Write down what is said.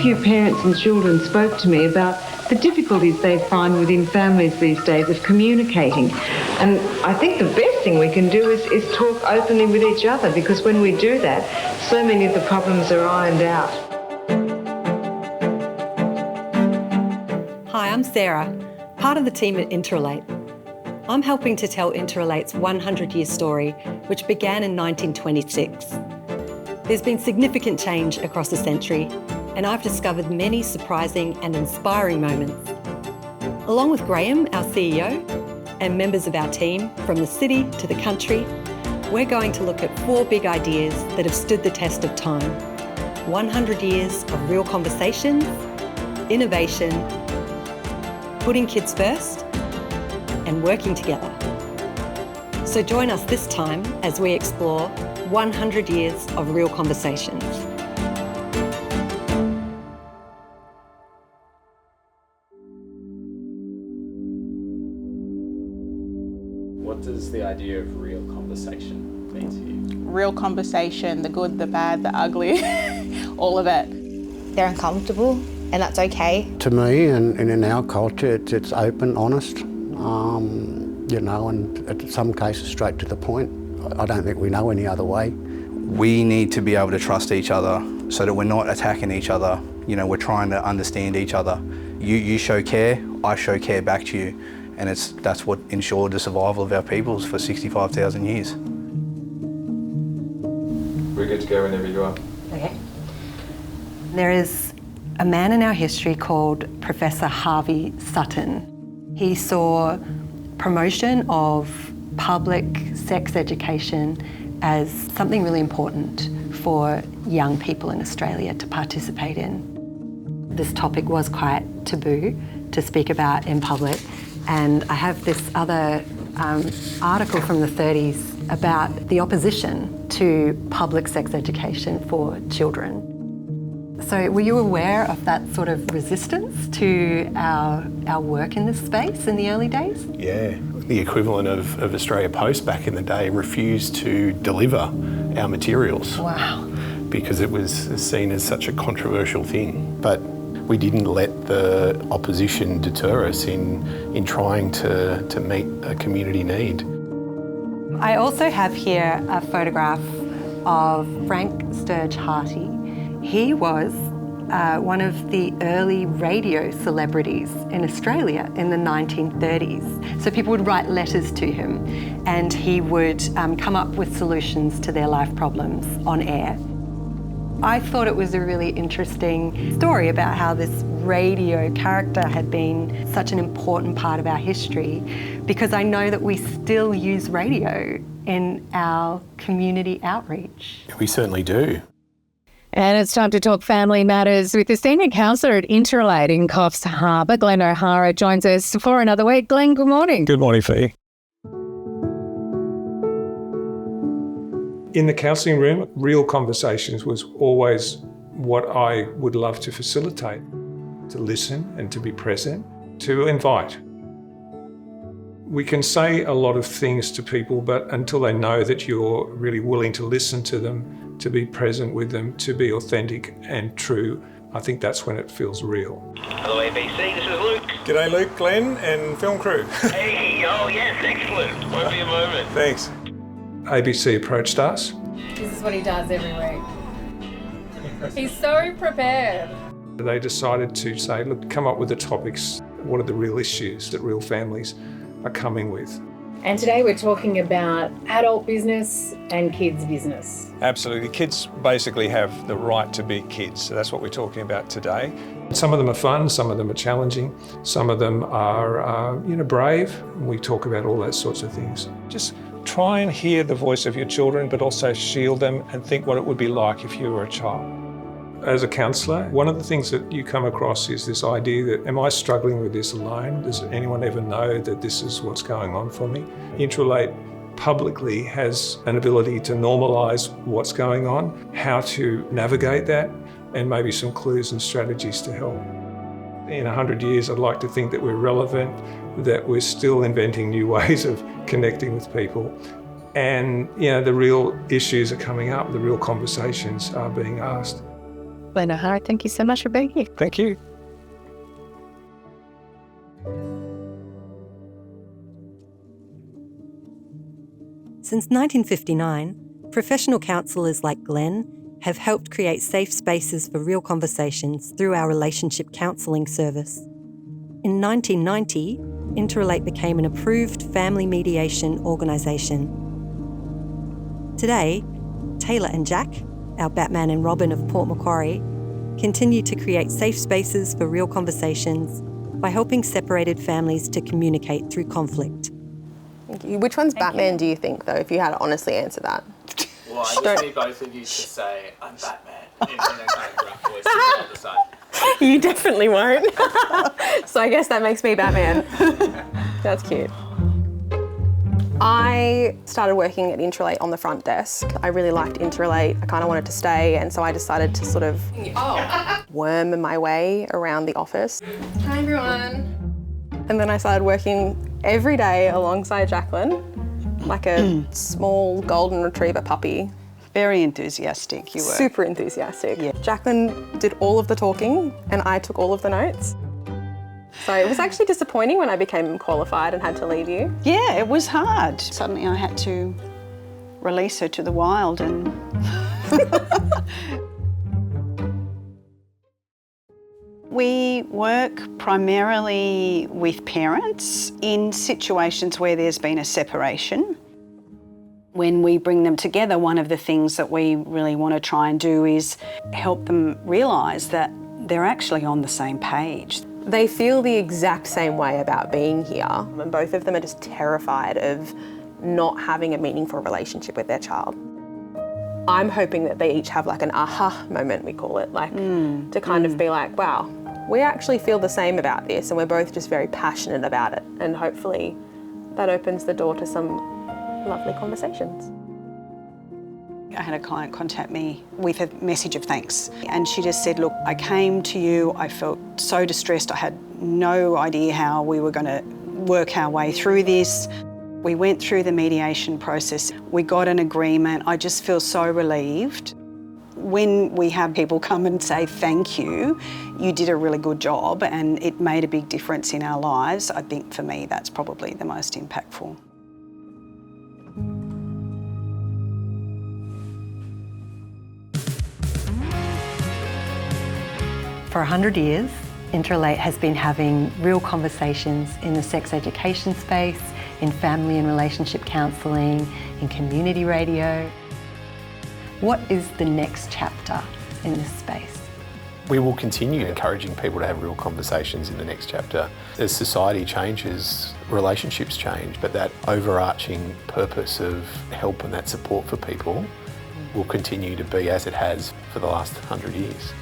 few parents and children spoke to me about the difficulties they find within families these days of communicating. And I think the best thing we can do is talk openly with each other, because when we do that, so many of the problems are ironed out. Hi, I'm Sarah, part of the team at Interrelate. I'm helping to tell Interrelate's 100-year story, which began in 1926. There's been significant change across the century, and I've discovered many surprising and inspiring moments. Along with Graham, our CEO, and members of our team from the city to the country, we're going to look at 4 big ideas that have stood the test of time. 100 years of real conversations, innovation, putting kids first, and working together. So join us this time as we explore 100 years of real conversations. What does the idea of real conversation mean to you? Real conversation, the good, the bad, the ugly, all of it. They're uncomfortable, and that's okay. To me, and in our culture, it's open, honest, and in some cases straight to the point. I don't think we know any other way. We need to be able to trust each other so that we're not attacking each other. We're trying to understand each other. You show care, I show care back to you. And that's what ensured the survival of our peoples for 65,000 years. We're good to go whenever you are. Okay. There is a man in our history called Professor Harvey Sutton. He saw promotion of public sex education as something really important for young people in Australia to participate in. This topic was quite taboo to speak about in public, and I have this other article from the 30s about the opposition to public sex education for children. So were you aware of that sort of resistance to our work in this space in the early days? Yeah, the equivalent of Australia Post back in the day refused to deliver our materials. Wow. Because it was seen as such a controversial thing. But we didn't let the opposition deter us in trying to meet a community need. I also have here a photograph of Frank Sturge Harty. He was one of the early radio celebrities in Australia in the 1930s. So people would write letters to him, and he would come up with solutions to their life problems on air. I thought it was a really interesting story about how this radio character had been such an important part of our history, because I know that we still use radio in our community outreach. We certainly do. And it's time to talk family matters with the Senior Counsellor at Interrelate in Coffs Harbour. Glenn O'Hara joins us for another week. Glenn, good morning. Good morning, Fee. In the counselling room, real conversations was always what I would love to facilitate, to listen and to be present, to invite. We can say a lot of things to people, but until they know that you're really willing to listen to them, to be present with them, to be authentic and true, I think that's when it feels real. Hello ABC, this is Luke. G'day Luke, Glenn and film crew. Hey, oh yes, excellent. Won't be a moment. Thanks. ABC approached us. This is what he does every week. He's so prepared. They decided to say, look, come up with the topics. What are the real issues that real families are coming with? And today we're talking about adult business and kids business. Absolutely. Kids basically have the right to be kids. So that's what we're talking about today. Some of them are fun, some of them are challenging, some of them are brave. We talk about all those sorts of things. Just try and hear the voice of your children, but also shield them and think what it would be like if you were a child. As a counsellor, one of the things that you come across is this idea that, am I struggling with this alone? Does anyone ever know that this is what's going on for me? Interrelate publicly has an ability to normalise what's going on, how to navigate that, and maybe some clues and strategies to help. In 100 years, I'd like to think that we're relevant, that we're still inventing new ways of connecting with people. And the real issues are coming up, the real conversations are being asked. Glenn O'Hara, thank you so much for being here. Thank you. Since 1959, professional counsellors like Glenn have helped create safe spaces for real conversations through our relationship counselling service. In 1990, Interrelate became an approved family mediation organisation. Today, Taylor and Jack, our Batman and Robin of Port Macquarie, continue to create safe spaces for real conversations by helping separated families to communicate through conflict. Thank you. Which one's Batman, do you think, though, if you had to honestly answer that? Well, I just need both of you to say, I'm Batman, in a kind of gruff voice to decide. You definitely won't. So I guess that makes me Batman. That's cute. I started working at Interrelate on the front desk. I really liked Interrelate. I kind of wanted to stay, and so I decided to sort of worm my way around the office. Hi, everyone. And then I started working every day alongside Jacqueline, like a small golden retriever puppy. Very enthusiastic you were. Super enthusiastic. Yeah. Jacqueline did all of the talking and I took all of the notes. So it was actually disappointing when I became qualified and had to leave you. Yeah, it was hard. Suddenly I had to release her to the wild and... We work primarily with parents in situations where there's been a separation. When we bring them together, one of the things that we really want to try and do is help them realise that they're actually on the same page. They feel the exact same way about being here, and both of them are just terrified of not having a meaningful relationship with their child. I'm hoping that they each have like an aha moment, we call it, like to kind of be like, wow, we actually feel the same about this and we're both just very passionate about it, and hopefully that opens the door to some lovely conversations. I had a client contact me with a message of thanks, and she just said, look, I came to you, I felt so distressed, I had no idea how we were going to work our way through this. We went through the mediation process, we got an agreement, I just feel so relieved. When we have people come and say thank you, you did a really good job and it made a big difference in our lives, I think for me that's probably the most impactful. For 100 years, Interrelate has been having real conversations in the sex education space, in family and relationship counselling, in community radio. What is the next chapter in this space? We will continue encouraging people to have real conversations in the next chapter. As society changes, relationships change, but that overarching purpose of help and that support for people will continue to be as it has for the last 100 years.